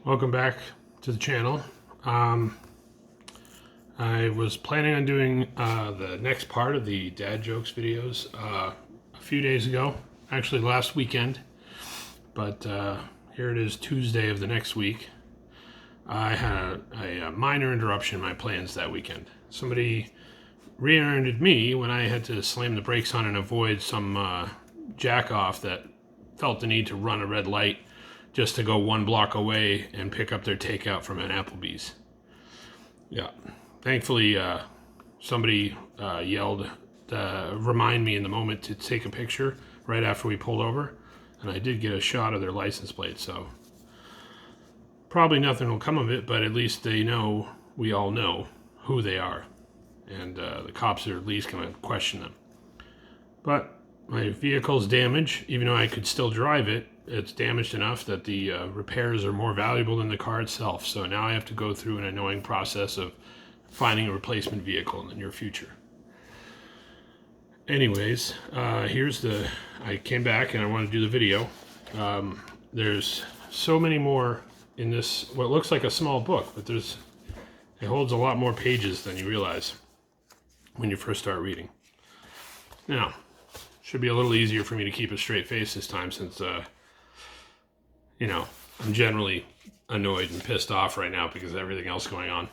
Welcome back to the channel. I was planning on doing the next part of the dad jokes videos a few days ago, actually last weekend, but here it is, Tuesday of the next week. I had a minor interruption in my plans that weekend. Somebody rear-ended me when I had to slam the brakes on and avoid some jack-off that felt the need to run a red light just to go 1 block away and pick up their takeout from an Applebee's. Yeah. Thankfully, somebody yelled to remind me in the moment to take a picture right after we pulled over, and I did get a shot of their license plate, so probably nothing will come of it, but at least they know, we all know who they are, and the cops are at least going to question them. But my vehicle's damaged, even though I could still drive it. It's damaged enough that the repairs are more valuable than the car itself. So now I have to go through an annoying process of finding a replacement vehicle in the near future. Anyways, I came back and I want to do the video. There's so many more in this, what looks like a small book, but it holds a lot more pages than you realize when you first start reading. Now, should be a little easier for me to keep a straight face this time since, I'm generally annoyed and pissed off right now because of everything else going on.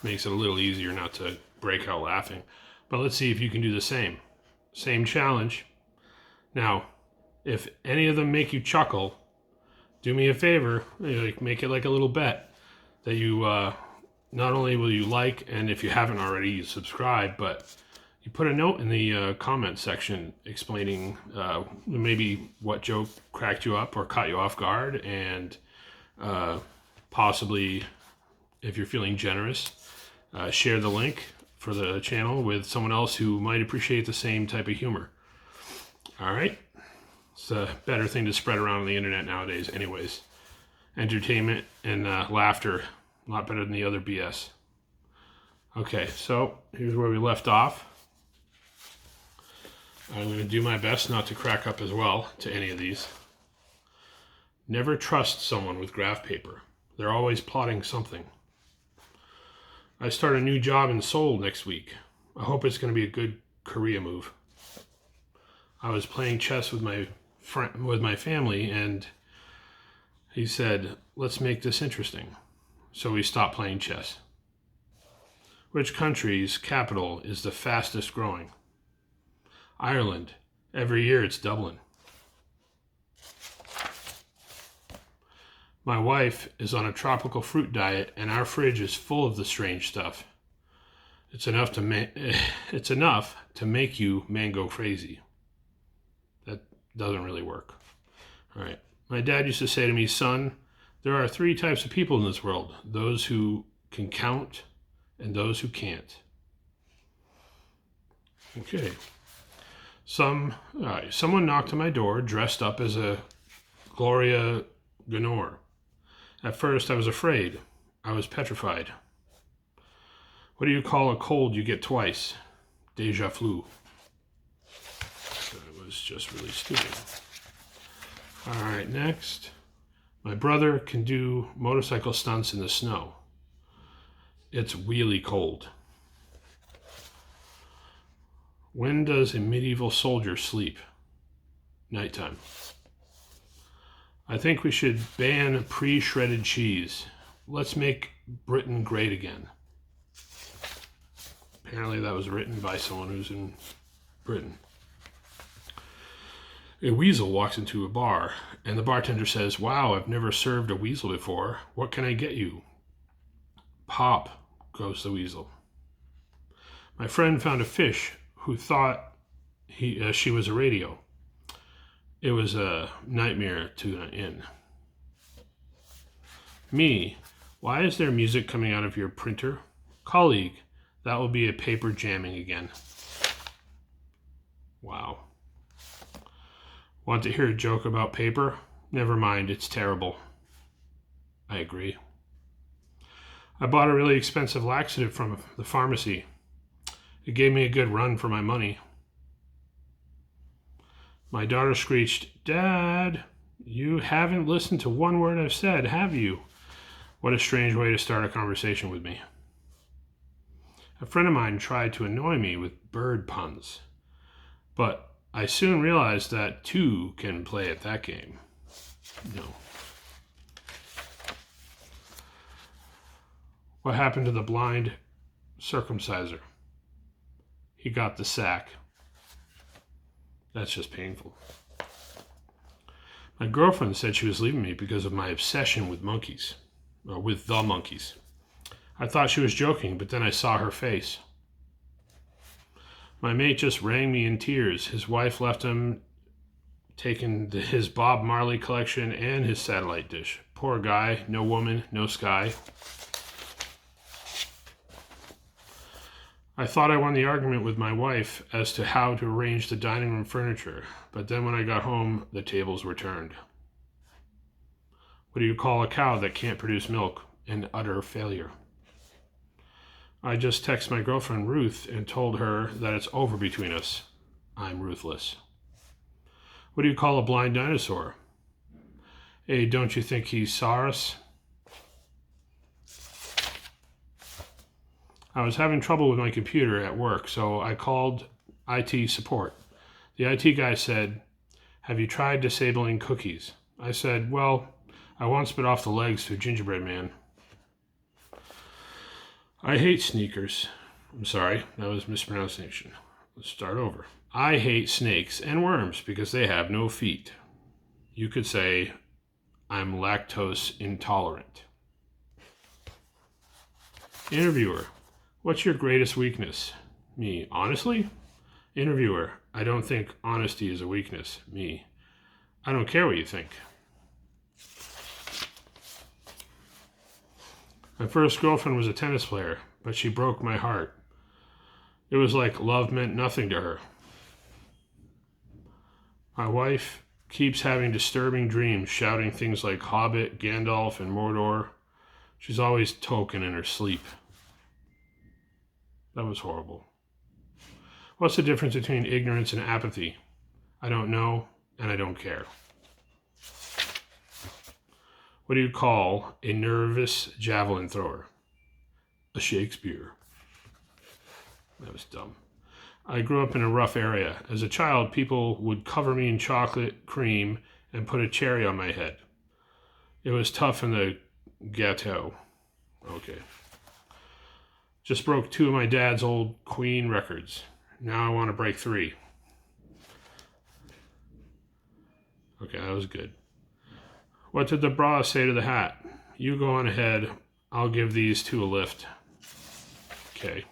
Makes it a little easier not to break out laughing. But let's see if you can do the same. Same challenge. Now, if any of them make you chuckle, do me a favor, make it like a little bet that you, not only will you like, and if you haven't already, you subscribe, but you put a note in the comment section explaining maybe what joke cracked you up or caught you off guard, and possibly, if you're feeling generous, share the link for the channel with someone else who might appreciate the same type of humor. All right? It's a better thing to spread around on the internet nowadays anyways. Entertainment and laughter, a lot better than the other BS. Okay, so here's where we left off. I'm going to do my best not to crack up as well to any of these. Never trust someone with graph paper. They're always plotting something. I start a new job in Seoul next week. I hope it's going to be a good career move. I was playing chess with my family, and he said, "Let's make this interesting." So we stopped playing chess. Which country's capital is the fastest growing? Ireland. Every year it's doubling. My wife is on a tropical fruit diet, and our fridge is full of the strange stuff. It's enough to make you mango crazy. That doesn't really work. All right. My dad used to say to me, "Son, there are 3 types of people in this world: those who can count and those who can't." Okay. Someone knocked on my door dressed up as a Gloria Gaynor. At first, I was afraid. I was petrified. What do you call a cold you get twice? Deja flu. That was just really stupid. All right, next. My brother can do motorcycle stunts in the snow. It's really cold. When does a medieval soldier sleep? Nighttime. I think we should ban pre-shredded cheese. Let's make Britain great again. Apparently that was written by someone who's in Britain. A weasel walks into a bar, and the bartender says, "Wow, I've never served a weasel before. What can I get you?" "Pop," goes the weasel. My friend found a fish who thought she was a radio. It was a nightmare to tune in. Me, why is there music coming out of your printer? Colleague, that will be a paper jamming again. Wow. Want to hear a joke about paper? Never mind, it's terrible. I agree. I bought a really expensive laxative from the pharmacy. It gave me a good run for my money. My daughter screeched, "Dad, you haven't listened to one word I've said, have you? What a strange way to start a conversation with me. A friend of mine tried to annoy me with bird puns, but I soon realized that two can play at that game. No. What happened to the blind circumciser? He got the sack. That's just painful. My girlfriend said she was leaving me because of my obsession with monkeys, or with the monkeys. I thought she was joking, but then I saw her face. My mate just rang me in tears. His wife left him, taking his Bob Marley collection and his satellite dish. Poor guy, no woman, no sky. I thought I won the argument with my wife as to how to arrange the dining room furniture, but then when I got home, the tables were turned. What do you call a cow that can't produce milk? An utter failure. I just texted my girlfriend Ruth and told her that it's over between us. I'm ruthless. What do you call a blind dinosaur? Hey, don't you think he saw us? I was having trouble with my computer at work, so I called IT support. The IT guy said, "Have you tried disabling cookies?" I said, "Well, I once bit off the legs to a gingerbread man." I hate sneakers. I'm sorry, that was mispronunciation. Let's start over. I hate snakes and worms because they have no feet. You could say, I'm lactose intolerant. Interviewer, what's your greatest weakness? Me, honestly? Interviewer, I don't think honesty is a weakness. Me, I don't care what you think. My first girlfriend was a tennis player, but she broke my heart. It was like love meant nothing to her. My wife keeps having disturbing dreams, shouting things like Hobbit, Gandalf, and Mordor. She's always token in her sleep. That was horrible. What's the difference between ignorance and apathy? I don't know, and I don't care. What do you call a nervous javelin thrower? A Shakespeare. That was dumb. I grew up in a rough area. As a child, people would cover me in chocolate cream and put a cherry on my head. It was tough in the ghetto. Okay. Just broke 2 of my dad's old Queen records. Now I want to break 3. Okay, that was good. What did the bra say to the hat? You go on ahead. I'll give these 2 a lift. Okay.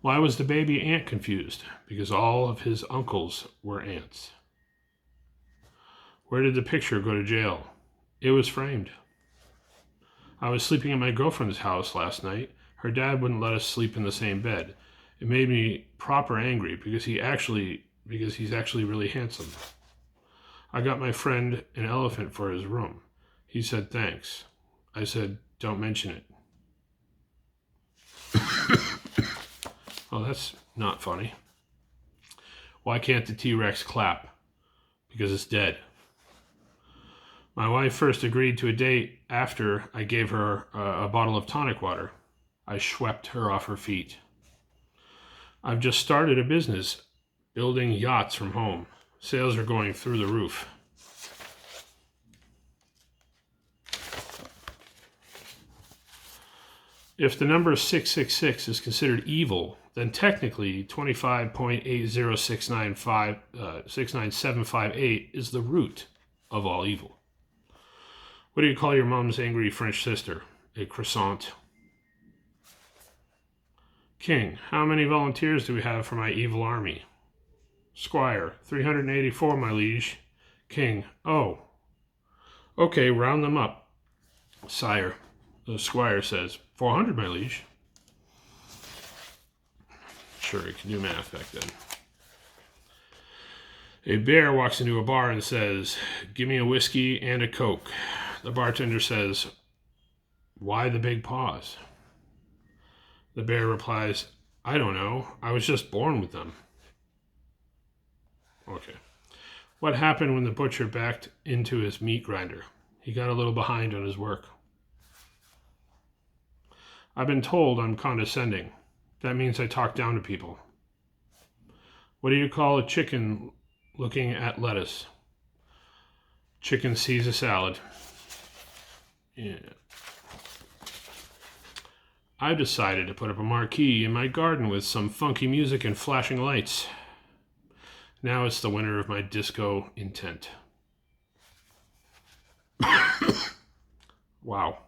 Why was the baby ant confused? Because all of his uncles were ants. Where did the picture go to jail? It was framed. I was sleeping at my girlfriend's house last night. Her dad wouldn't let us sleep in the same bed. It made me proper angry because he's actually really handsome. I got my friend an elephant for his room. He said thanks. I said, don't mention it. Well, that's not funny. Why can't the T-Rex clap? Because it's dead. My wife first agreed to a date after I gave her a bottle of tonic water. I swept her off her feet. I've just started a business building yachts from home. Sales are going through the roof. If the number 666 is considered evil, then technically 25.8069758 is the root of all evil. What do you call your mom's angry French sister? A croissant. King, how many volunteers do we have for my evil army? Squire, 384, my liege. King, oh. Okay, round them up. Sire, the squire says, 400, my liege. Sure, he can do math back then. A bear walks into a bar and says, give me a whiskey and a Coke. The bartender says, why the big pause? The bear replies, I don't know. I was just born with them. Okay. What happened when the butcher backed into his meat grinder? He got a little behind on his work. I've been told I'm condescending. That means I talk down to people. What do you call a chicken looking at lettuce? Chicken sees a salad. Yeah. I've decided to put up a marquee in my garden with some funky music and flashing lights. Now it's the winner of my disco intent. Wow.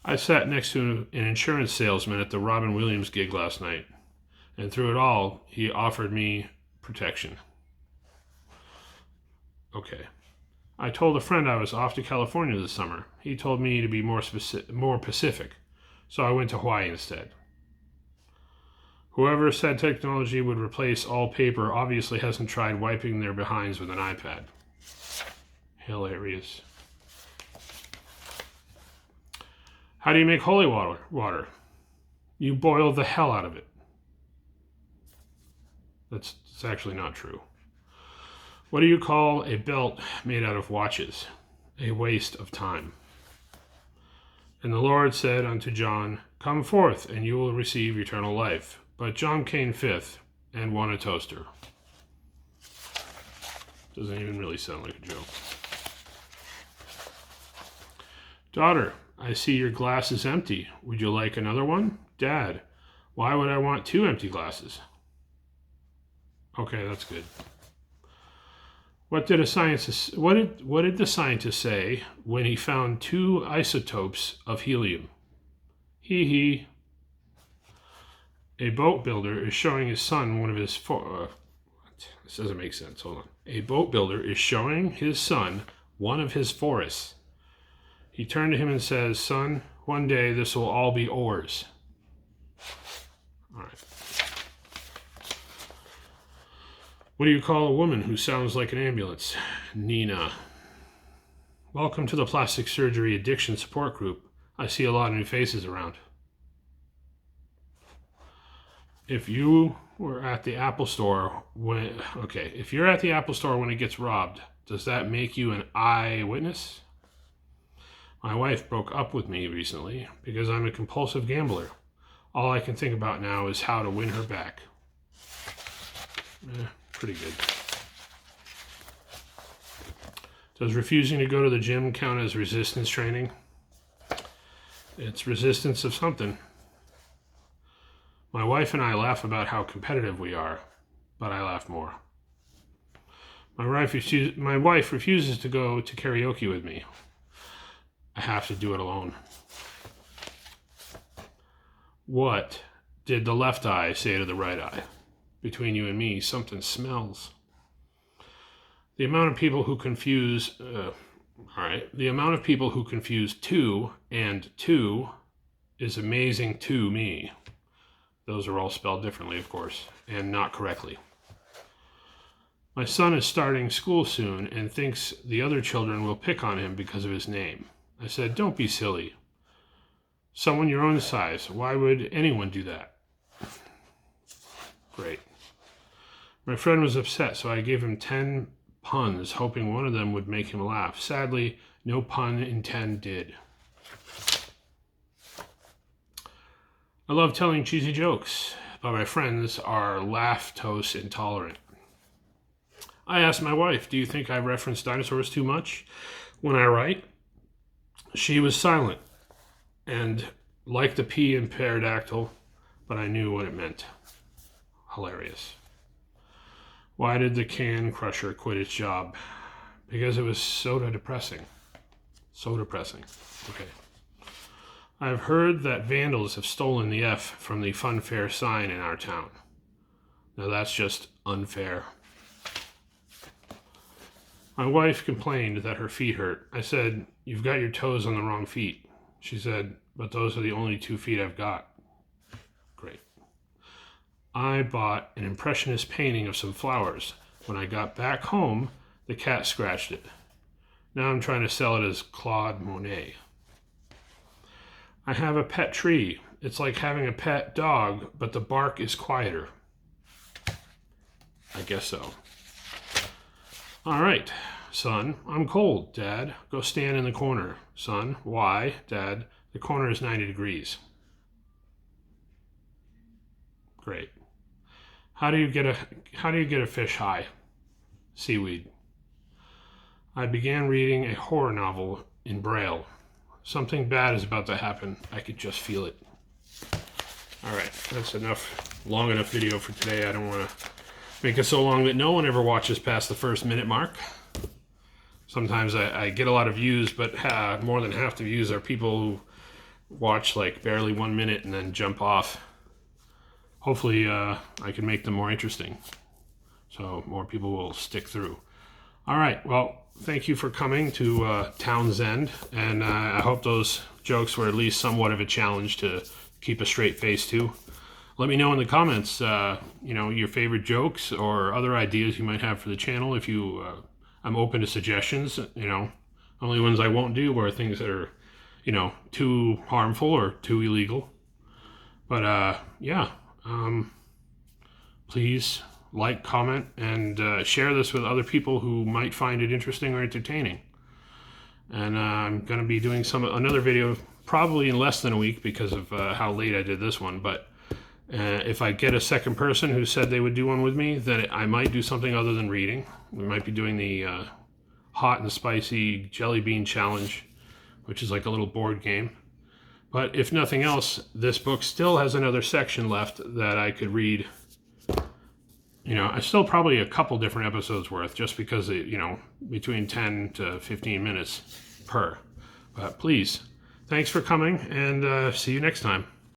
I sat next to an insurance salesman at the Robin Williams gig last night, and through it all, he offered me protection. Okay. I told a friend I was off to California this summer. He told me to be more Pacific, so I went to Hawaii instead. Whoever said technology would replace all paper obviously hasn't tried wiping their behinds with an iPad. Hilarious. How do you make holy water? You boil the hell out of it. That's actually not true. What do you call a belt made out of watches? A waste of time. And the Lord said unto John, Come forth, and you will receive eternal life. But John came fifth and won a toaster. Doesn't even really sound like a joke. Daughter, I see your glass is empty. Would you like another one? Dad, why would I want 2 empty glasses? Okay, that's good. What did the scientist say when he found 2 isotopes of helium? Hee. A boat builder is showing his son one of his what? This doesn't make sense. Hold on. A boat builder is showing his son one of his forests. He turned to him and says, Son, one day this will all be oars. All right. What do you call a woman who sounds like an ambulance? Nina. Welcome to the Plastic Surgery Addiction Support Group. I see a lot of new faces around. If you were at the Apple Store if you're at the Apple Store when it gets robbed, does that make you an eyewitness? My wife broke up with me recently because I'm a compulsive gambler. All I can think about now is how to win her back. Pretty good. Does refusing to go to the gym count as resistance training? It's resistance of something. My wife and I laugh about how competitive we are, but I laugh more. My wife refuses to go to karaoke with me. I have to do it alone. What did the left eye say to the right eye? Between you and me, something smells. The amount of people who confuse two and two is amazing to me. Those are all spelled differently, of course, and not correctly. My son is starting school soon and thinks the other children will pick on him because of his name. I said, don't be silly. Someone your own size. Why would anyone do that? Great. My friend was upset, so I gave him 10 puns, hoping one of them would make him laugh. Sadly, no pun in 10 did. I love telling cheesy jokes, but my friends are lactose intolerant. I asked my wife, do you think I reference dinosaurs too much when I write? She was silent and like the P in pterodactyl, but I knew what it meant. Hilarious. Why did the can crusher quit its job? Because it was so depressing. So depressing. Okay. I've heard that vandals have stolen the F from the fun fair sign in our town. Now that's just unfair. My wife complained that her feet hurt. I said, you've got your toes on the wrong feet. She said, but those are the only 2 feet I've got. Great. I bought an impressionist painting of some flowers. When I got back home, the cat scratched it. Now I'm trying to sell it as Claude Monet. I have a pet tree. It's like having a pet dog, but the bark is quieter. I guess so. All right. Son, I'm cold. Dad, go stand in the corner. Son, why? Dad, the corner is 90 degrees. Great. How do you get a fish high? Seaweed. I began reading a horror novel in Braille. Something bad is about to happen. I could just feel it. All right, that's enough. Long enough video for today. I don't want to make it so long that no one ever watches past the first minute mark. Sometimes I get a lot of views, but more than half the views are people who watch like barely 1 minute and then jump off. Hopefully I can make them more interesting so more people will stick through. All right, well, thank you for coming to Townsend, and I hope those jokes were at least somewhat of a challenge to keep a straight face to. Let me know in the comments, your favorite jokes or other ideas you might have for the channel. If you, I'm open to suggestions. Only ones I won't do are things that are, too harmful or too illegal. But please like, comment, and share this with other people who might find it interesting or entertaining. And I'm going to be doing another video probably in less than a week because of how late I did this one. But if I get a second person who said they would do one with me, then I might do something other than reading. We might be doing the hot and spicy jelly bean challenge, which is like a little board game. But if nothing else, this book still has another section left that I could read. I still probably a couple different episodes worth, just because, between 10 to 15 minutes per. But please, thanks for coming, and see you next time.